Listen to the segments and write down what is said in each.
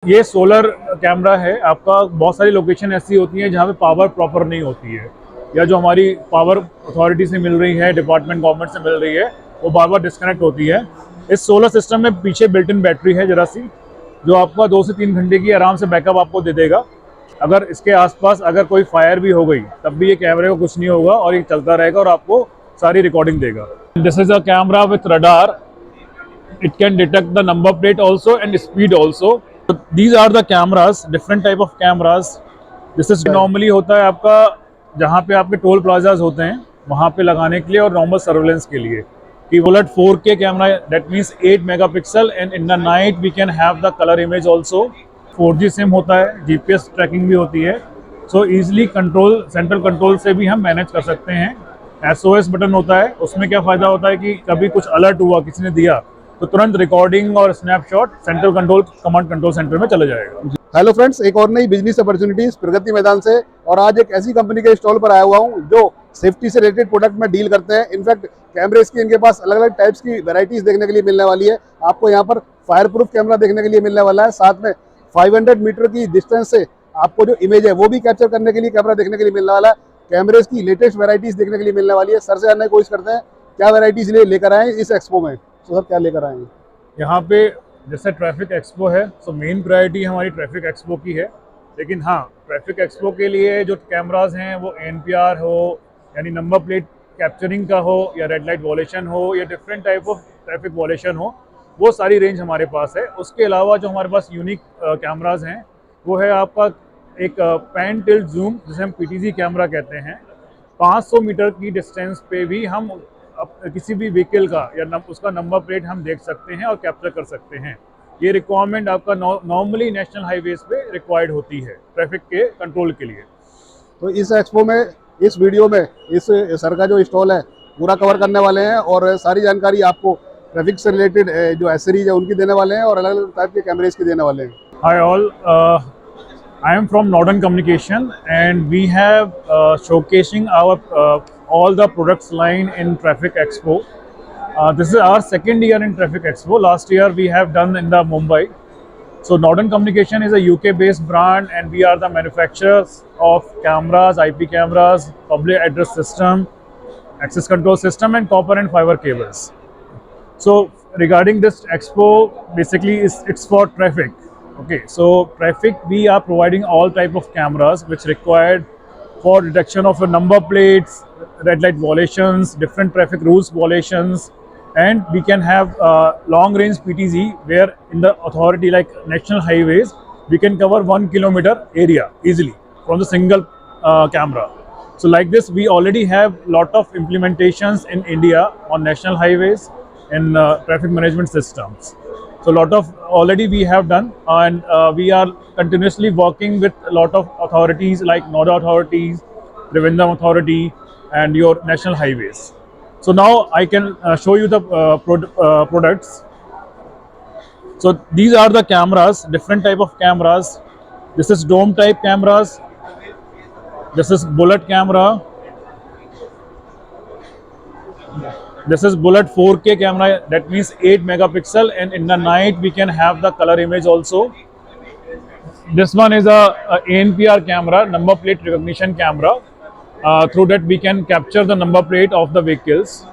ये solar camera है आपका। बहुत सारी लोकेशन ऐसी होती हैं जहाँ पे पावर प्रॉपर नहीं होती है, या जो हमारी पावर अथॉरिटी से मिल रही है, डिपार्टमेंट गवर्नमेंट से मिल रही है, वो बार बार डिस्कनेक्ट होती है। इस सोलर सिस्टम में पीछे बिल्ट इन बैटरी है जरा सी, जो आपका 2 से 3 घंटे की आराम से बैकअप आपको दे देगा। अगर इसके आसपास अगर कोई फायर भी हो गई तब भी ये कैमरे को कुछ नहीं होगा और ये चलता रहेगा और आपको सारी रिकॉर्डिंग देगा। This is a camera with radar. It can detect the number plate also and speed also. So these are the cameras, different type of cameras. This is normally होता है आपका जहाँ पे आपके टोल प्लाजाज होते हैं वहाँ पे लगाने के लिए और नॉर्मल सर्वेलेंस के लिए। कि bullet 4K camera, that means 8 megapixel, and in the night we can have the color image also. 4G SIM होता है, GPS ट्रैकिंग भी होती है, so easily control, central control से भी हम मैनेज कर सकते हैं। SOS बटन होता है, उसमें क्या फ़ायदा होता है कि कभी कुछ अलर्ट हुआ, किसी ने दिया, तो तुरंत रिकॉर्डिंग और snapshot central control, command control centre में चला जाएगा। हेलो फ्रेंड्स, एक और नई बिजनेस अपॉर्चुनिटीज प्रगति मैदान से, और आज एक ऐसी कंपनी के स्टॉल पर आया हुआ हूं जो सेफ्टी से रिलेटेड प्रोडक्ट में डील करते हैं। इनफैक्ट कैमरेज की इनके पास अलग अलग टाइप्स की वैरायटीज देखने के लिए मिलने वाली है। आपको यहां पर फायर प्रूफ कैमरा देखने के लिए मिलने वाला है, साथ में 500 मीटर की डिस्टेंस से आपको जो इमेज है वो भी कैप्चर करने के लिए कैमरा देखने के लिए मिलने वाला है। कैमरेज की लेटेस्ट वैरायटीज देखने के लिए मिलने वाली है। सर से जानने की कोशिश करते हैं क्या वैरायटीज लेकर आए इस एक्सपो में। तो सर क्या लेकर आए हैं यहाँ पे? जैसे ट्रैफिक एक्सपो है, तो मेन प्रायोरिटी हमारी ट्रैफिक एक्सपो की है। लेकिन हाँ, ट्रैफिक एक्सपो के लिए जो कैमराज हैं वो NPR हो, यानी नंबर प्लेट कैप्चरिंग का हो, या रेड लाइट वॉलेशन हो, या डिफरेंट टाइप ऑफ ट्रैफिक वॉलेशन हो, वो सारी रेंज हमारे पास है। उसके अलावा जो हमारे पास यूनिक कैमराज हैं वो है आपका एक पैन टिल्ट जूम, जिसे हम PTZ कैमरा कहते हैं। 500 मीटर की डिस्टेंस पे भी हम किसी भी व्हीकल का या उसका नंबर प्लेट हम देख सकते हैं और कैप्चर कर सकते हैं। ये रिक्वायरमेंट आपका नॉर्मली नेशनल हाईवेज पे रिक्वायर्ड होती है ट्रैफिक के कंट्रोल के लिए। तो इस एक्सपो में, इस वीडियो में इस सर का जो स्टॉल है पूरा कवर करने वाले हैं, और सारी जानकारी आपको ट्रैफिक से रिलेटेड जो एसेसरीज है उनकी देने वाले हैं, और अलग अलग टाइप के कैमरेज की देने वाले हैं। Hi all, I am from Norton Communication, and we have showcasing our all the products line in Traffic Expo. This is our second year in Traffic Expo. Last year we have done in the Mumbai. So Norton Communication is a UK-based brand, and we are the manufacturers of cameras, IP cameras, public address system, access control system, and copper and fiber cables. So regarding this expo, basically it's for traffic. Okay, so traffic, we are providing all type of cameras which required for detection of number plates, red light violations, different traffic rules violations, and we can have long range PTZ, where in the authority like national highways we can cover 1 kilometer area easily from the single camera. So like this, we already have lot of implementations in India on national highways and traffic management systems. So a lot of already we have done, and we are continuously working with a lot of authorities like NODA authorities, Trivandrum authority, and your national highways. So now I can show you the products. So these are the cameras, different type of cameras. This is dome type cameras. This is bullet camera. This is bullet 4K camera, that means 8 megapixel, and in the night we can have the color image also. This one is a NPR camera, number plate recognition camera. Through that we can capture the number plate of the vehicles.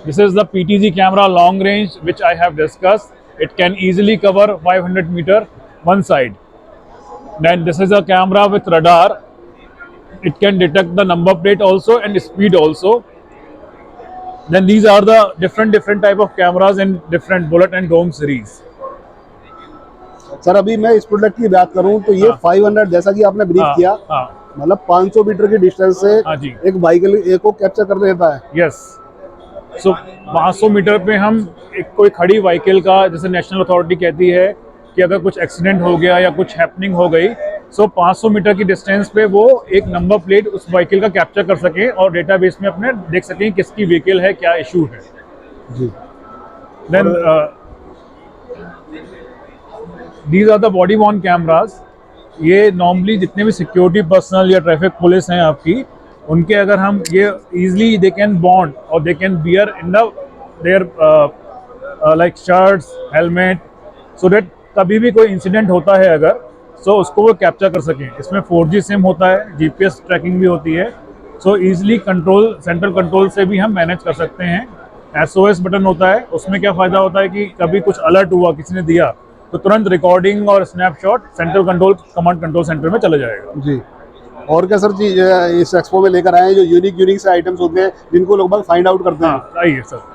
This is the PTZ camera long range, which I have discussed. It can easily cover 500 meter one side. Then this is a camera with radar. It can detect the number plate also and speed also. Then these are the different type of cameras in different bullet and dome series. Sir अभी मैं इस product की बात करूं तो ये 500, जैसा कि आपने ब्रीफ किया, मतलब 500 मीटर की डिस्टेंस से एक व्हीकल को कैप्चर कर लेता है। यस, सो 500 मीटर पे हम एक कोई खड़ी व्हीकल का, जैसे नेशनल अथॉरिटी कहती है कि अगर कुछ एक्सीडेंट हो गया या कुछ हैपनिंग हो गई, सो 500 मीटर की डिस्टेंस पे वो एक नंबर प्लेट उस व्हीकल का कैप्चर कर सकें और डेटाबेस में अपने देख सकें किसकी व्हीकल है, क्या इशू है जी। Then these are the body worn cameras. ये नॉर्मली जितने भी सिक्योरिटी पर्सनल या ट्रैफिक पुलिस हैं आपकी, उनके अगर हम ये इजीली दे कैन बॉन्ड और they can bear in the their like shirts, helmet, so that कभी भी कोई इंसिडेंट होता है अगर, सो उसको वो कैप्चर कर सकें। इसमें 4G सिम होता है, GPS ट्रैकिंग भी होती है, so easily control, central control से भी हम मैनेज कर सकते हैं। SOS बटन होता है, उसमें क्या फ़ायदा होता है कि कभी कुछ अलर्ट हुआ, किसी ने दिया, तो तुरंत रिकॉर्डिंग और snapshot central control, command control centre में चले जाएगा। जी। और क्या सर जी इस एक्सपो में लेकर आए हैं जो यूनिक से आइटम्स होते हैं जिनको लोग बाग फाइंड आउट करते हैं? हाँ, आइए sir.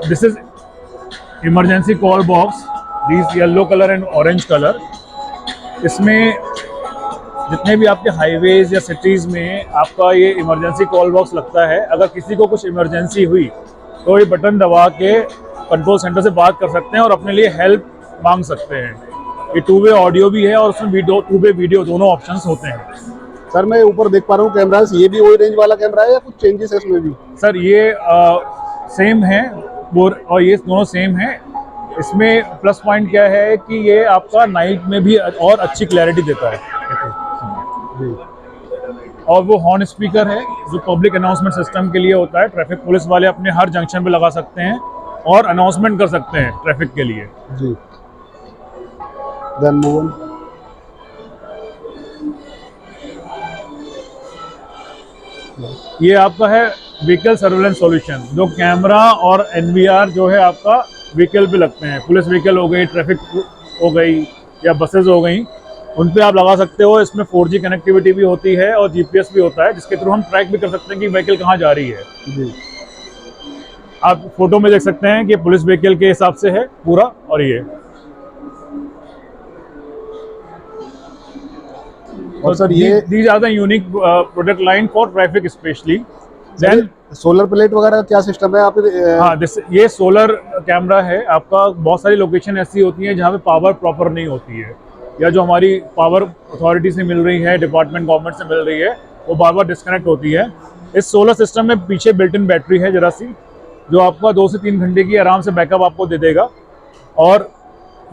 This is emergency call box, this yellow colour and orange colour. इसमें जितने भी आपके हाईवेज या सिटीज़ में आपका ये इमरजेंसी कॉल बॉक्स लगता है, अगर किसी को कुछ इमरजेंसी हुई तो ये बटन दबा के कंट्रोल सेंटर से बात कर सकते हैं और अपने लिए हेल्प मांग सकते हैं। ये 2 वे ऑडियो भी है और उसमें वीडियो, 2 वे वीडियो, दोनों ऑप्शंस होते हैं। सर मैं ऊपर देख पा रहा हूँ कैमरास, ये भी वही रेंज वाला कैमरा है या कुछ चेंजेस है इसमें भी? सर ये सेम है वो, और ये दोनों सेम है। इसमें प्लस पॉइंट क्या है कि ये आपका नाइट में भी और अच्छी क्लैरिटी देता है। जी। और वो हॉर्न स्पीकर है जो पब्लिक अनाउंसमेंट सिस्टम के लिए होता है। ट्रैफिक पुलिस वाले अपने हर जंक्शन पे लगा सकते हैं और अनाउंसमेंट कर सकते हैं ट्रैफिक के लिए। जी। Then move on. ये आपका है व्हीकल सर्वेलेंस सॉल्यूशन, जो कैमरा और NVR जो है आपका व्हीकल पे लगते हैं। पुलिस व्हीकल हो गई, ट्रैफिक हो गई या बसेज हो गई, उन पे आप लगा सकते हो। इसमें 4G कनेक्टिविटी भी होती है और GPS भी होता है, जिसके थ्रू हम ट्रैक भी कर सकते हैं कि व्हीकल कहाँ जा रही है। जी। आप फोटो में देख सकते हैं कि पुलिस व्हीकल के हिसाब से है पूरा। और ये और सर ये these are the unique product line for traffic especially। Then solar plate वगैरह का क्या सिस्टम है आप? हाँ, ये सोलर कैमरा है आपका। बहुत सारी लोकेशन ऐसी होती हैं जहाँ पे पावर प्रॉपर नहीं होती है, या जो हमारी पावर अथॉरिटी से मिल रही है, डिपार्टमेंट गवर्नमेंट से मिल रही है, वो बार बार डिस्कनेक्ट होती है। इस सोलर सिस्टम में पीछे बिल्ट इन बैटरी है जरा सी, जो आपका 2 से 3 घंटे की आराम से बैकअप आपको दे देगा। और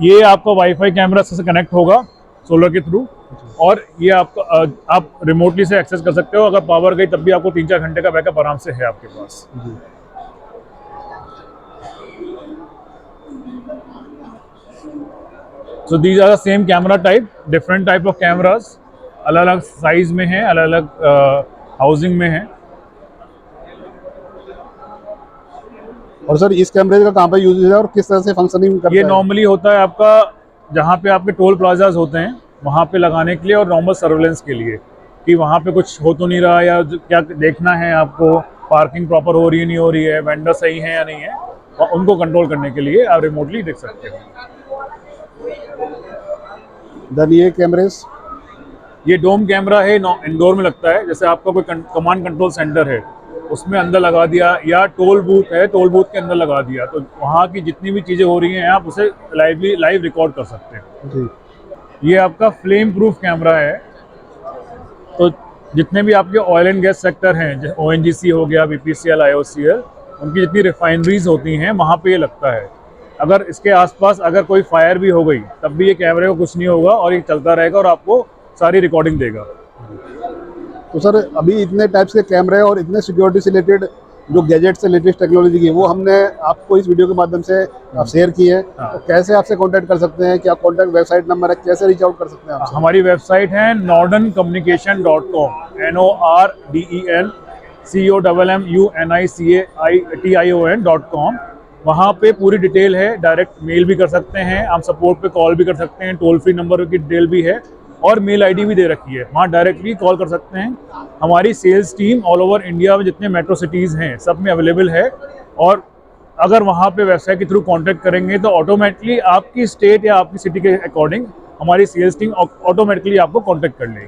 ये आपका वाईफाई कैमरा से कनेक्ट होगा सोलर के थ्रू, और ये आपका आप रिमोटली से एक्सेस कर सकते हो। अगर पावर गई तब भी आपको 3-4 घंटे का बैकअप आराम से है आपके पास। जी। So these are the same camera type, different type of cameras, अलग अलग साइज में है, अलग अलग हाउसिंग में है। और सर इस कैमरे का कहाँ पे यूज है और किस तरह से फंक्शनिंग करता ये है? नॉर्मली होता है आपका जहाँ पे आपके टोल प्लाजाज होते हैं वहाँ पे लगाने के लिए, और नॉर्मल सर्वेलेंस के लिए कि वहाँ पे कुछ हो तो नहीं रहा, या क्या देखना है आपको, पार्किंग प्रॉपर हो रही है नहीं हो रही है, वेंडर सही है या नहीं है, और उनको कंट्रोल करने के लिए आप रिमोटली देख सकते हो। देन ये कैमरेस, ये डोम कैमरा है, इंडोर में लगता है। जैसे आपका कोई कमांड कंट्रोल सेंटर है, उसमें अंदर लगा दिया, या टोल बूथ है, टोल बूथ के अंदर लगा दिया, तो वहाँ की जितनी भी चीज़ें हो रही हैं आप उसे लाइव रिकॉर्ड कर सकते हैं। जी। ये आपका फ्लेम प्रूफ कैमरा है, तो जितने भी आपके ऑयल एंड गैस सेक्टर हैं, जैसे ONGC हो गया, BPCL, IOCL, उनकी जितनी रिफाइनरीज होती हैं वहाँ पे ये लगता है। अगर इसके आसपास अगर कोई फायर भी हो गई तब भी ये कैमरे को कुछ नहीं होगा और ये चलता रहेगा और आपको सारी रिकॉर्डिंग देगा। तो सर अभी इतने टाइप्स के कैमरे और इतने सिक्योरिटी से रिलेटेड जो गैजेट्स से लेटेस्ट टेक्नोलॉजी की वो हमने आपको इस वीडियो के माध्यम से आप शेयर की है, तो कैसे आपसे कांटेक्ट कर सकते हैं? क्या कांटेक्ट वेबसाइट नंबर है, कैसे रीच आउट कर सकते हैं आपसे? हमारी वेबसाइट है nordoncommunication.com, NORDENCOMMUNICAITION.com। वहाँ पे पूरी डिटेल है। डायरेक्ट मेल भी कर सकते हैं, हम सपोर्ट पे कॉल भी कर सकते हैं, टोल फ्री नंबर की डिटेल भी है, और मेल आईडी भी दे रखी है, वहाँ डायरेक्टली कॉल कर सकते हैं। हमारी sales team all over India में जितने मेट्रो सिटीज़ हैं सब में अवेलेबल है, और अगर वहाँ पे वेबसाइट के थ्रू कांटेक्ट करेंगे तो ऑटोमेटिकली आपकी स्टेट या आपकी सिटी के अकॉर्डिंग हमारी सेल्स टीम ऑटोमेटिकली आपको कांटेक्ट कर लेगी।